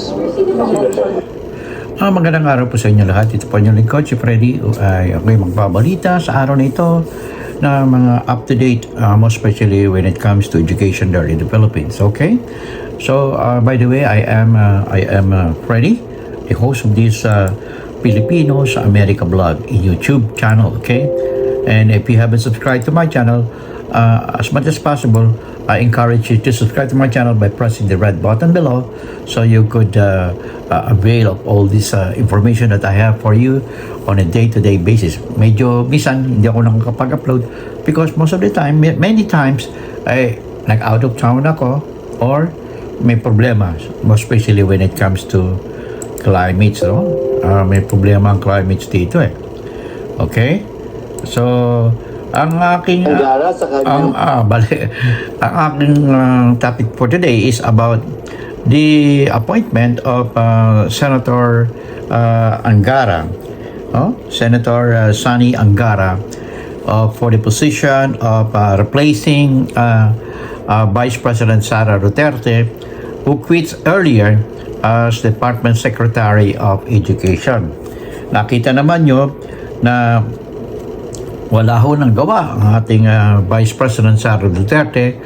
this week. Magandang araw po sa inyo lahat. Ito po yung lingkod, si Freddy. Ako'y magbabalita sa araw na ito na mga up-to-date, most especially when it comes to education there in the Philippines. Okay? So, by the way, I am Freddy, the host of this Filipino sa America Blog YouTube channel. Okay? And if you haven't subscribed to my channel, as much as possible, I encourage you to subscribe to my channel by pressing the red button below so you could avail of all this information that I have for you on a day-to-day basis. Medyo minsan hindi ako nakakapag-upload because most of the time, many times, ay nag-out of town ako or may problema, most especially when it comes to climates. No? May problema ang climates dito eh. Okay? So, ang aking topic for today is about the appointment of Senator Angara, Senator Sani Angara, for the position of replacing Vice President Sara Duterte, who quits earlier as Department Secretary of Education. Nakita naman nyo na wala ho nang gawa ang ating Vice President Sara Duterte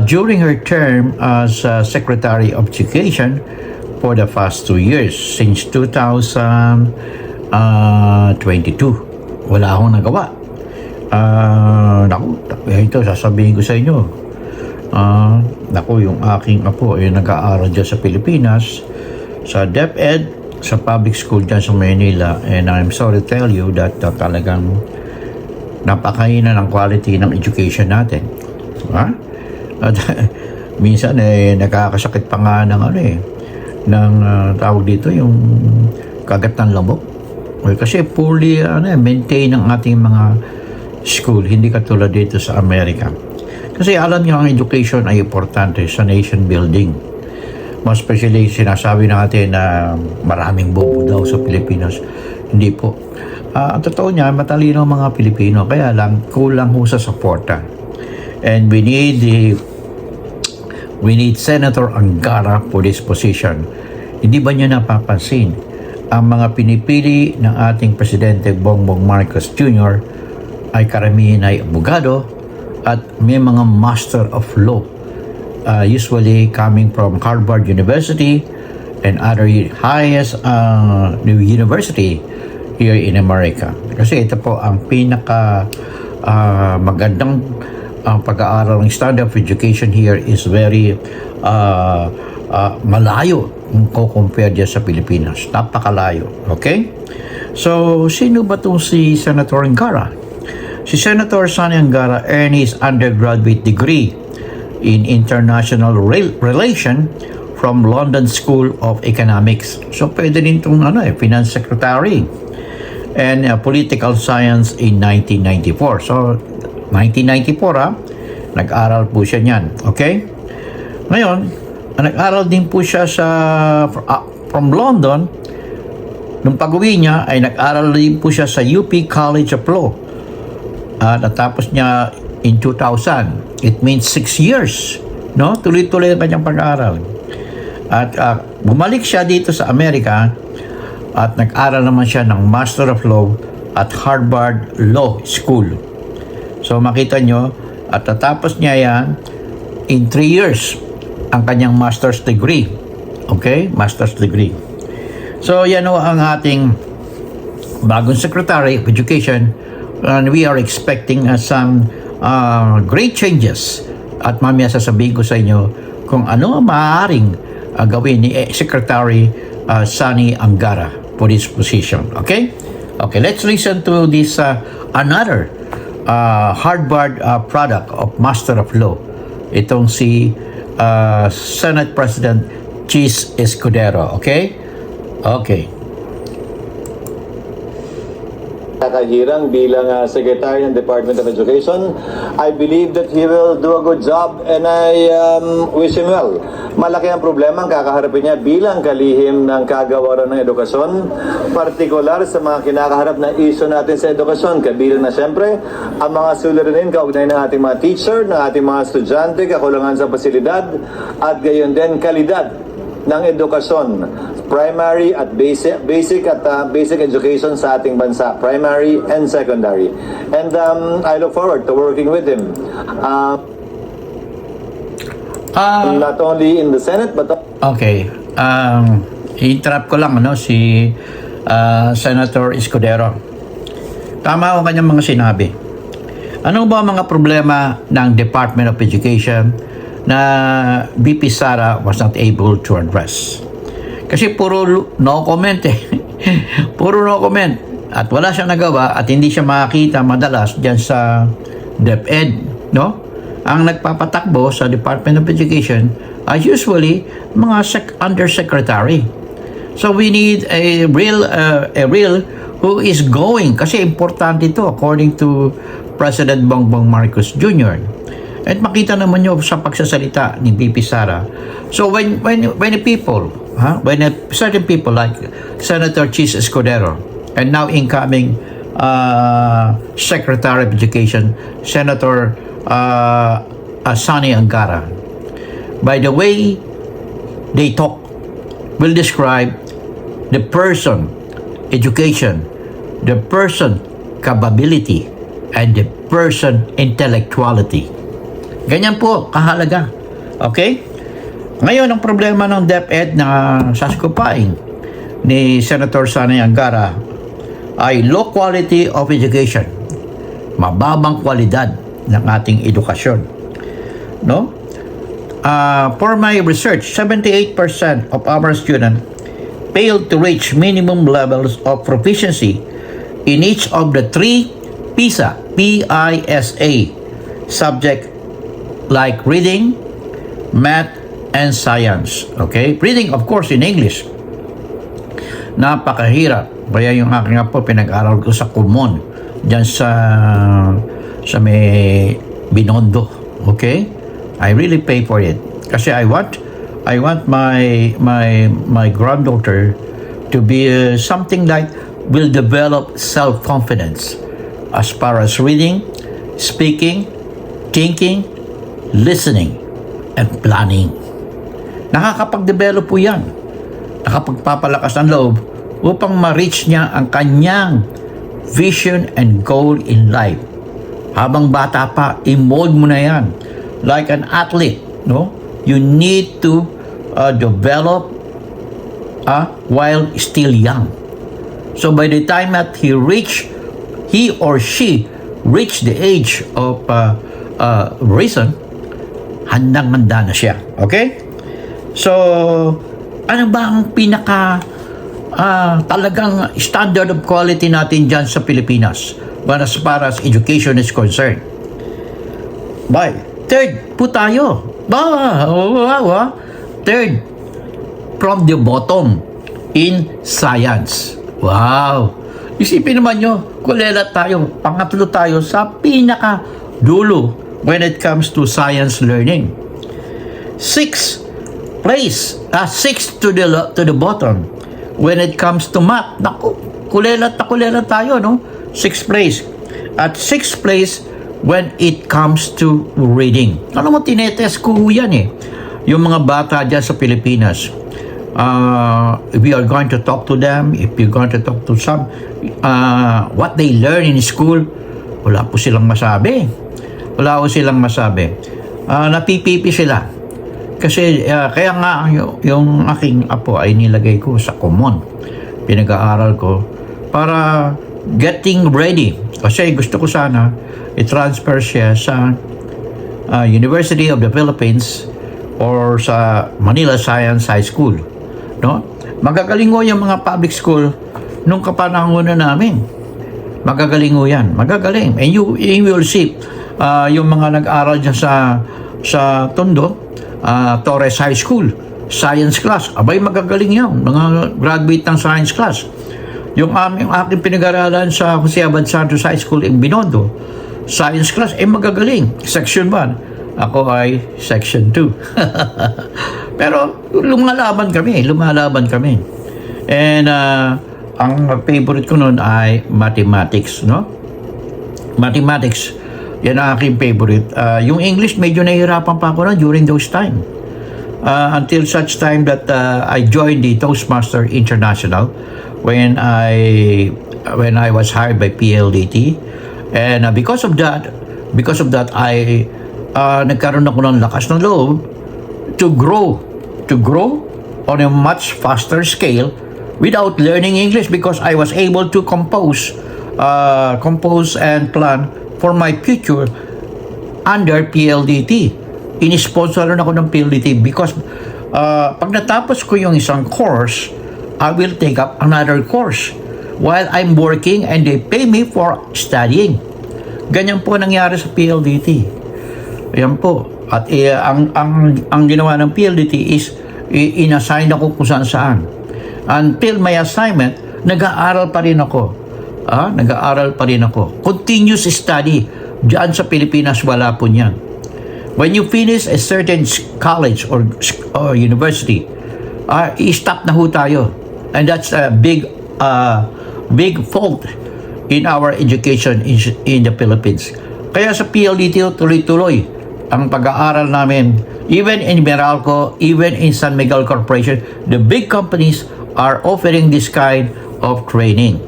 during her term as Secretary of Education for the past 2 years, since 2022. Wala ho nang gawa. Ito sasabihin ko sa inyo. Yung aking apo ay nag-aaral dyan sa Pilipinas, sa DepEd, sa public school dyan sa Manila, and I'm sorry to tell you that talagang napakahina ng quality ng education natin. At minsan nakakasakit pa nga ng ng tawag dito yung kagat ng lamok. Kasi poorly maintain ang ating mga school, hindi katulad dito sa Amerika. Kasi alam niyo ang education ay importante sa nation building. Most especially sinasabi natin na maraming bobo daw sa Pilipinas. Hindi po. Ang totoo niya, matalino ang mga Pilipino, kaya lang kulang ho sa suporta. And we need Senator Angara for this position. Hindi ba niyo napapansin ang mga pinipili ng ating Presidente Bongbong Marcos Jr. ay karamihan ay abogado at may mga Master of Law, usually coming from Harvard University and other highest university here in America. Kasi ito po ang pinaka magandang pag-aaral ng standard of education here is very malayo kung compare dyan sa Pilipinas. Napakalayo. Okay? So, sino ba itong si Senator Angara? Si Senator Sani Angara earned his undergraduate degree in International Relation from London School of Economics. So, pwede din itong Finance Secretary and Political Science in 1994. So, 1994 nag-aral po siya niyan. Okay? Ngayon, nag-aral din po siya from London. Nung pag-uwi niya, ay nag-aral din po siya sa UP College of Law. Natapos niya in 2000. It means 6 years. No? Tuloy-tuloy ang kanyang pag-aaral. At bumalik siya dito sa Amerika at nag-aral naman siya ng Master of Law at Harvard Law School. So makita nyo, at natapos niya yan in 3 years ang kanyang master's degree. Okay? Master's degree. So yan o ang ating bagong Secretary of Education, and we are expecting some great changes. At mamaya sasabihin ko sa inyo kung ano ang maaaring gawin ni Secretary Sani Angara for this position. Okay? Okay, let's listen to this another Harvard product of Master of Law. Itong si Senate President Chis Escudero. Okay? Okay. Kakahirang bilang Secretary ng Department of Education. I believe that he will do a good job and I wish him well. Malaki ang problema ang kakaharapin niya bilang kalihim ng kagawaran ng edukasyon, partikular sa mga kinakaharap na issue natin sa edukasyon. Kabilang na siyempre ang mga suliranin kaugnay ng ating mga teacher, ng ating mga estudyante, kakulangan sa pasilidad at gayon din kalidad ng edukasyon, primary at basic education sa ating bansa, primary and secondary. And I look forward to working with him. Not only in the Senate but Okay. I-interrupt ko lang si Senator Escudero. Tama ang kanyang mga sinabi. Ano ba ang mga problema ng Department of Education na VP Sara was not able to address? Kasi puro no comment puro no comment. At wala siyang nagawa at hindi siya makakita madalas dyan sa DepEd, no? Ang nagpapatakbo sa Department of Education are usually mga undersecretary. So we need a real who is going, kasi importante ito according to President Bongbong Marcos Jr. At makita naman nyo sa pagsasalita ni VP Sara. So when certain people like Senator Chis Escudero and now incoming Secretary of Education, Senator Sani Angara, by the way they talk, will describe the person education, the person capability, and the person intellectuality. Ganyan po kahalaga. Okay? Ngayon, ang problema ng DepEd na sasakupain ni Senator Sani Angara ay low quality of education. Mababang kwalidad ng ating edukasyon. No? For my research, 78% of our students failed to reach minimum levels of proficiency in each of the three PISA subject like reading, math, and science. Okay? Reading, of course, in English. Napakahirap. Kaya yung aking apo, pinag-aral ko sa Kumon. Diyan sa may Binondo. Okay? I really pay for it. Kasi I want my granddaughter to be something like will develop self-confidence as far as reading, speaking, thinking, listening, and planning. Nakakapag-develop po yan. Nakapagpapalakas ng loob upang ma-reach niya ang kanyang vision and goal in life. Habang bata pa, i-mold mo na yan. Like an athlete, no? You need to develop while still young. So by the time that he or she reach the age of reason, handang-handa na siya. Okay? So, ano ba ang pinaka talagang standard of quality natin dyan sa Pilipinas as far as education is concerned? Third po tayo. Third from the bottom in science. Wow! Isipin naman nyo, kulelat tayo, pangatlo tayo sa pinaka dulo when it comes to science learning. Sixth to the bottom when it comes to math. Naku, kulelat tayo, no? Sixth place. At sixth place when it comes to reading. Ano mo, tinetest ko yan yung mga bata dyan sa Pilipinas. If we are going to talk to them, if you're going to talk to some, what they learn in school, wala po silang masabi. Napipipi sila. Kasi kaya nga yung aking apo ay nilagay ko sa Kumon. Pinag-aaral ko para getting ready. Kasi gusto ko sana i-transfer siya sa University of the Philippines or sa Manila Science High School. No? Magagaling yung mga public school nung kapanahon na namin. Magagaling yan. Magagaling. And you will see yung mga nag-aral dyan sa Tondo, Torres High School, science class. Abay, magagaling yan. Mga graduate ng science class. Yung aking pinag-aralan sa Jose Abad Santos High School in Binondo, science class, magagaling. Section 1. Ako ay section 2. Pero lumalaban kami. And ang favorite ko noon ay mathematics, no? Mathematics, yan ang aking favorite. Yung English, medyo nahihirapan pa ako na during those time. until such time that I joined the Toastmaster International when I was hired by PLDT, and because of that I nagkaroon ako ng lakas ng loob to grow on a much faster scale without learning English, because I was able to compose and plan for my future under PLDT. Inisponsor ako ng PLDT because pag natapos ko yung isang course, I will take up another course while I'm working and they pay me for studying. Ganyan po nangyari sa PLDT. Ayan po. At ang ginawa ng PLDT is inassign ako kung saan. Until my assignment, nag-aaral pa rin ako. Continuous study. Diyan sa Pilipinas, wala po niyan. When you finish a certain college or university, i-stop na ho tayo. And that's a big fault in our education in the Philippines. Kaya sa PLDT, tuloy-tuloy ang pag-aaral namin. Even in Meralco, even in San Miguel Corporation, the big companies are offering this kind of training.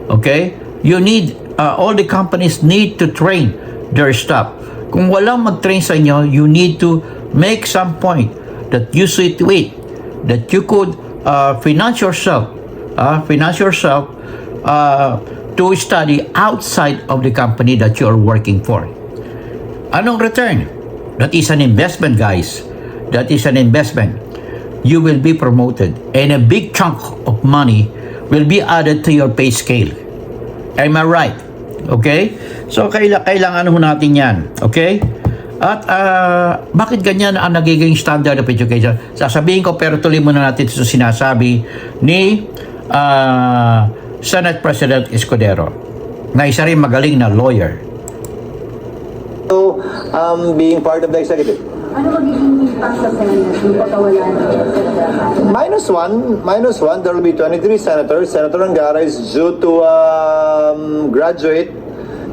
Okay? You need, all the companies need to train their staff. Kung walang mag-train sa inyo, you need to make some point that you see to it, that you could finance yourself to study outside of the company that you are working for. Anong return? That is an investment, guys. That is an investment. You will be promoted and a big chunk of money will be added to your pay scale. Am I right? Okay? So, kailangan ho natin yan. Okay? At bakit ganyan ang nagiging standard of education? Sasabihin ko, pero tuloy muna natin sa sinasabi ni Senate President Escudero, na isa rin magaling na lawyer. So, being part of the executive. Ano magiging impact sa Senate yung pagkawala ng Minus one, there will be 23 senators. Senator Angara is due to graduate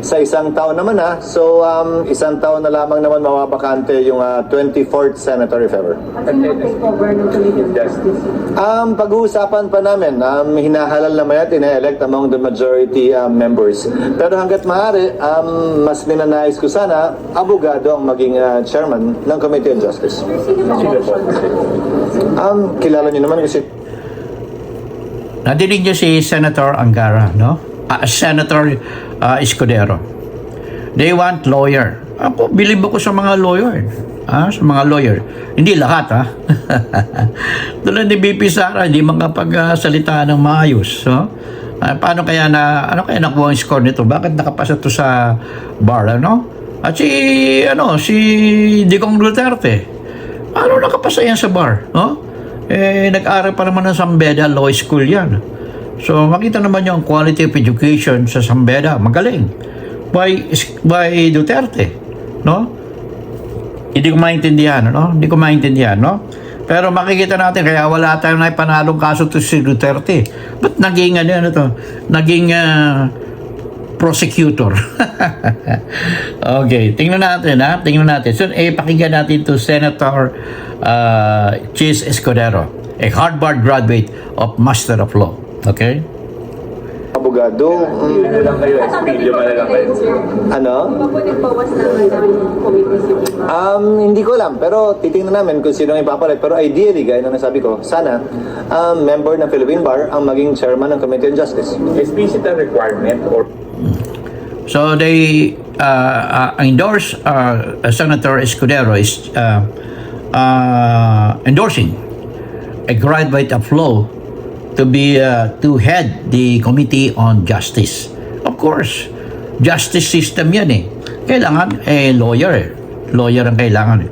sa isang taon naman So, isang taon na lamang naman mawabakante yung 24th senator if ever. At sino take over ng Committee on Justice? Pag-uusapan pa namin, hinahalal naman at ina-elect among the majority members. Pero hanggat maaari, mas ninanais ko sana, abogado ang maging chairman ng Committee on Justice. Sino ba option? Kilala niyo naman kasi Nadinig niyo si Senator Angara, no? Senator Escudero. They want lawyer. Ako, bilib ako sa mga lawyer. Sa mga lawyer. Hindi lahat, Tulad ni BP Sara, hindi makapagsalita ng maayos. No? Ano kaya nakuha ang score nito? Bakit nakapasa to sa bar, ano? At si Digong Duterte. Ano nakapasa yan sa bar? No? Nag-aral pa naman ng Sambeda Law School yan. So, makita naman yung quality of education sa Sambeda. Magaling. By Duterte. No? Hindi ko maintindihan, no? Pero makikita natin, kaya wala tayong naipanalong kaso to si Duterte. Ba't naging, naging prosecutor? Okay, tingnan natin. So, pakinggan natin to Senator Chis Escudero, a Harvard graduate of Master of Law. Okay? abogado. Ano lang kayo, SP, lima na lang kayo. Ano? Magbawas naman ng committee si Hindi ko alam, pero titingnan namin kung sino ang ipapalit. Pero ideally, gaya na nasabi ko, sana member ng Philippine Bar ang maging chairman ng Committee on Justice. SP, is it a requirement or... So they endorse Senator Escudero is endorsing a graduate of law to be to head the Committee on Justice. Of course, justice system yan eh. Kailangan lawyer ang kailangan eh.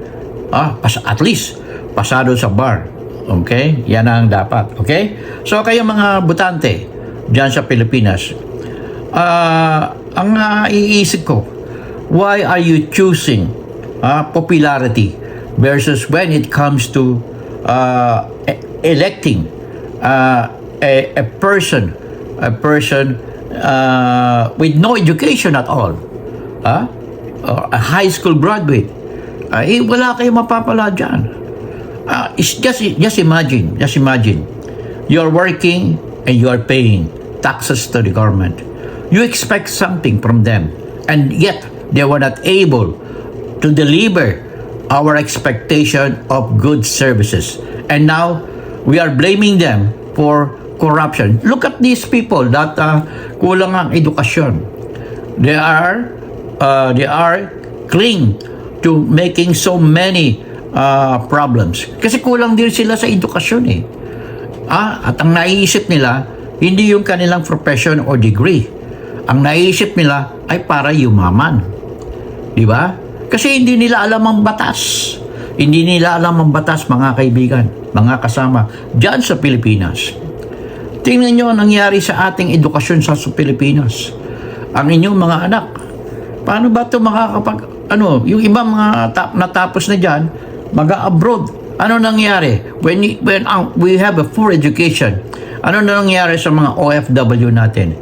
At least pasado sa bar. Okay? Yan ang dapat. Okay? So kayo mga butante diyan sa Pilipinas, ang iisip ko, why are you choosing popularity versus when it comes to electing a person with no education at all, or a high school graduate? Wala kayong mapapala dyan. Just imagine, you're working and you are paying taxes to the government. You expect something from them, and yet they were not able to deliver our expectation of good services. And now we are blaming them for corruption. Look at these people that kulang ang edukasyon. They are cling to making so many problems. Kasi kulang din sila sa edukasyon eh. At ang naiisip nila, hindi yung kanilang profession or degree. Ang naiisip nila ay para yumaman. Di ba? Kasi hindi nila alam ang batas. Hindi nila alam ang batas, mga kaibigan, mga kasama, dyan sa Pilipinas. Tingnan nyo ang nangyari sa ating edukasyon sa Pilipinas. Ang inyong mga anak, paano ba ito yung ibang mga natapos na dyan, mag-abroad. Ano nangyari? When we have a poor education, ano na nangyari sa mga OFW natin?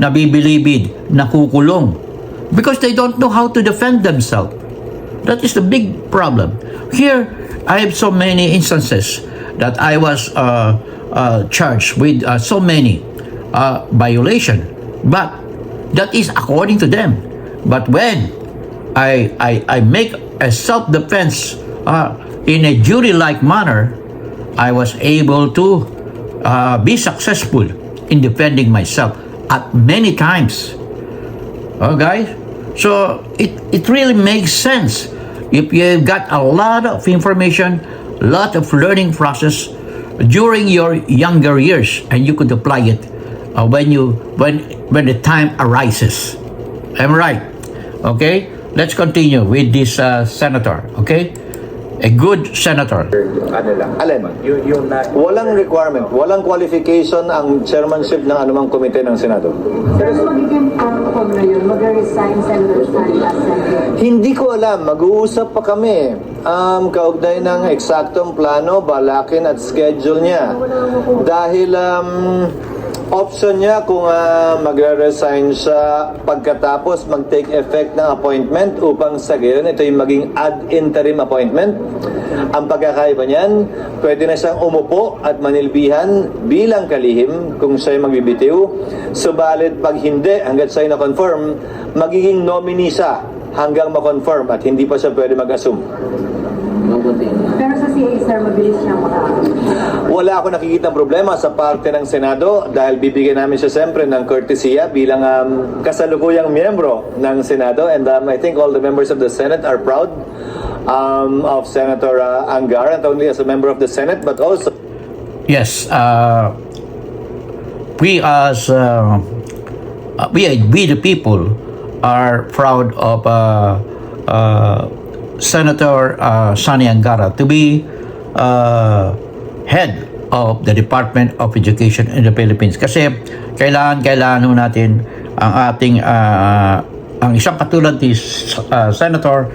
Nabibilibid, nakukulong. Because they don't know how to defend themselves. That is the big problem. Here, I have so many instances that I was charged with so many violation. But that is according to them. But when I make a self-defense in a jury-like manner, I was able to be successful in defending myself at many times. Guys, so it really makes sense if you've got a lot of information, a lot of learning process during your younger years, and you could apply it when the time arises. I'm right. Okay, let's continue with this senator. Okay, a good senator. ano lang. Alin? Yung na, Walang requirement, walang qualification ang chairmanship ng anumang komite ng Senado. Pero magiging outcome na yun, mag-resign Senator Sally as Senator. Hindi ko alam, mag-uusap pa kami. Kaugnay ng eksaktong plano, balakin at schedule niya. Dahil option niya kung magre-resign siya pagkatapos mag-take effect ng appointment upang sa gayon ito yung maging ad interim appointment. Ang pagkakaiba niyan, pwede na siyang umupo at manilbihan bilang kalihim kung siya'y magbibitiw. Subalit pag hindi, hanggat siya'y na-confirm, magiging nominee siya hanggang ma-confirm at hindi pa siya pwede mag-assume. Pero sa CA, sir, mabilis siyang Wala ako nakikitang problema sa parte ng Senado dahil bibigyan namin siya siyempre ng courtesya bilang kasalukuyang miyembro ng Senado, and I think all the members of the Senate are proud of Senator Angara, not only as a member of the Senate but also Yes, we the people are proud of Senator Sani Angara to be head of the Department of Education in the Philippines. Kasi kailangan natin ang ating ang isang katulad ni Senator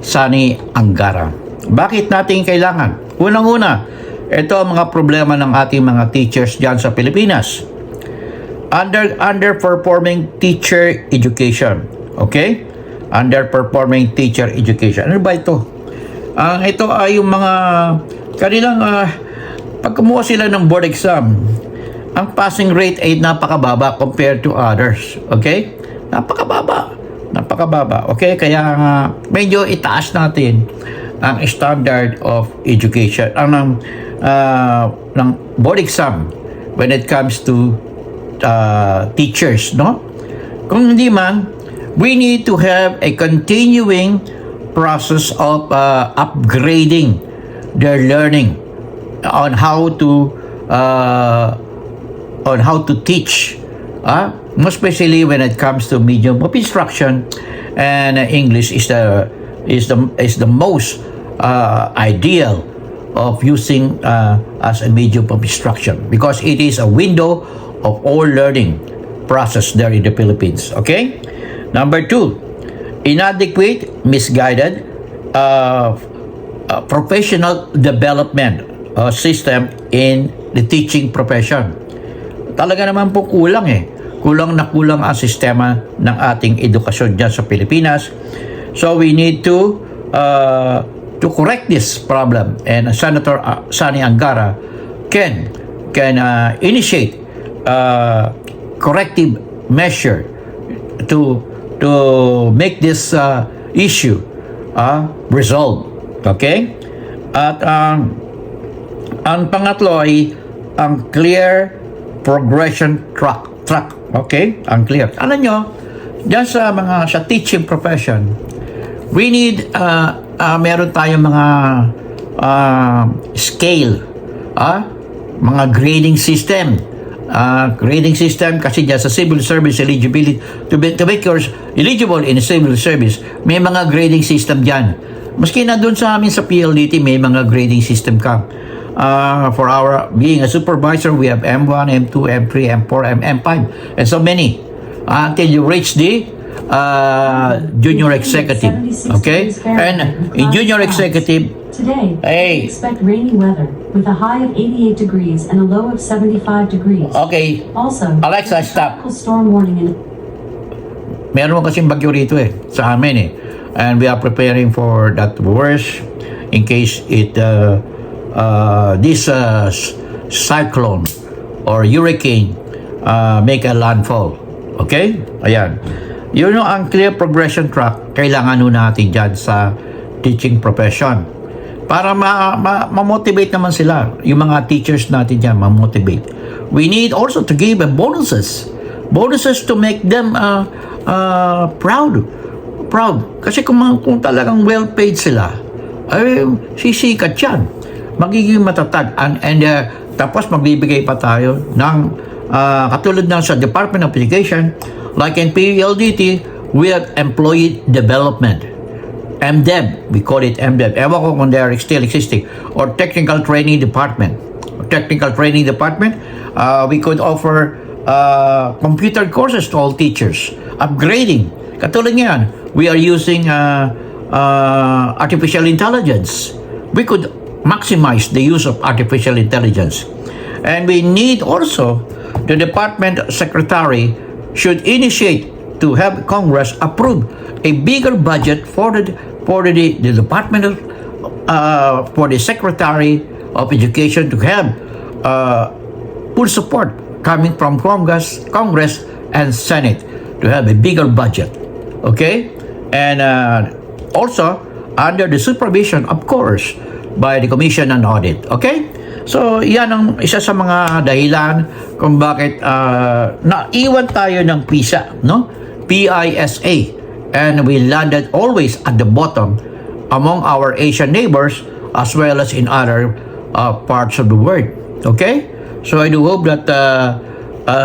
Sani Angara. Bakit natin kailangan? Unang-una, ito ang mga problema ng ating mga teachers diyan sa Pilipinas. Underperforming teacher education. Okay? Underperforming teacher education. Ano ba ito? Ito ay yung mga kanilang pag kumuha sila ng board exam, ang passing rate ay napakababa compared to others. Okay? Napakababa. Okay? Kaya medyo itaas natin ang standard of education ng board exam when it comes to teachers, no? Kung hindi man, we need to have a continuing process of upgrading their learning on how to teach, most especially when it comes to medium of instruction, and English is the most ideal of using as a medium of instruction because it is a window of all learning process there in the Philippines. Okay. Number 2, inadequate, misguided professional development system in the teaching profession. Talaga naman po kulang Kulang ang sistema ng ating edukasyon dyan sa Pilipinas. So we need to to correct this problem, and Senator Sani Angara can initiate corrective measure to make this issue resolved. Okay? At ang pangatlo ay ang clear progression track. Okay? Ang clear. Alam nyo, dyan sa teaching profession, we need meron tayong mga scale, mga grading system. Grading system kasi dyan sa civil service eligibility, to make yours eligible in civil service, may mga grading system dyan. Maski na doon sa amin sa PLDT, may mga grading system ka. For our being a supervisor, we have M1, M2, M3, M4, M5, and so many until you reach the junior executive. Okay? And in junior executive, Today, hey, expect rainy weather with a high of 88 degrees and a low of 75 degrees. okay, Also, Alexa, stop. tropical storm warning in Meron kasing bagyo rito sa amin and we are preparing for that worst in case it this cyclone or hurricane make a landfall. Okay? Ayan. Yun yung ang clear progression track kailangan nun natin dyan sa teaching profession. Para ma-motivate naman sila. Yung mga teachers natin dyan, ma-motivate. We need also to give them bonuses. Bonuses to make them proud. Kasi kung talagang well-paid sila, ay sisikat yan. Magiging matatag. And tapos magbibigay pa tayo ng katulad ng sa Department of Education, like in PLDT, we have employee development. MDEB, we call it MDEB. Ewan ko kung they are still existing. Or Technical Training Department. We could offer computer courses to all teachers. Upgrading. Katulad ngayon, we are using artificial intelligence. We could maximize the use of artificial intelligence. And we need also the department secretary should initiate to have Congress approve a bigger budget for the department of, for the Secretary of Education to have full support coming from Congress and Senate to have a bigger budget. Okay? And also under the supervision, of course, by the Commission on Audit. Okay? So, yan ang isa sa mga dahilan kung bakit naiwan tayo ng PISA, no? PISA. And we landed always at the bottom among our Asian neighbors as well as in other parts of the world. Okay? So I do hope that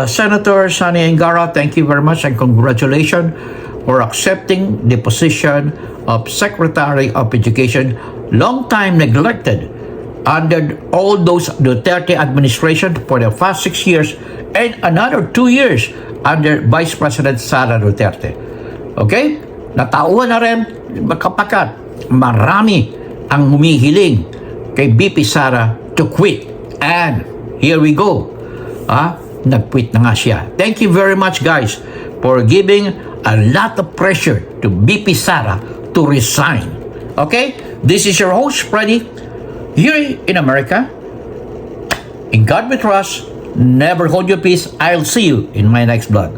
Senator Sani Angara, thank you very much and congratulations for accepting the position of Secretary of Education, long time neglected under all those Duterte administration for the past 6 years and another 2 years under Vice President Sara Duterte. Okay? Natauhan na rin kapagkat marami ang humihiling kay BP Sara to quit. And here we go. Nag-quit na nga siya. Thank you very much guys for giving a lot of pressure to BP Sara to resign. Okay? This is your host, Freddy, here in America. In God we trust. Never hold your peace. I'll see you in my next vlog.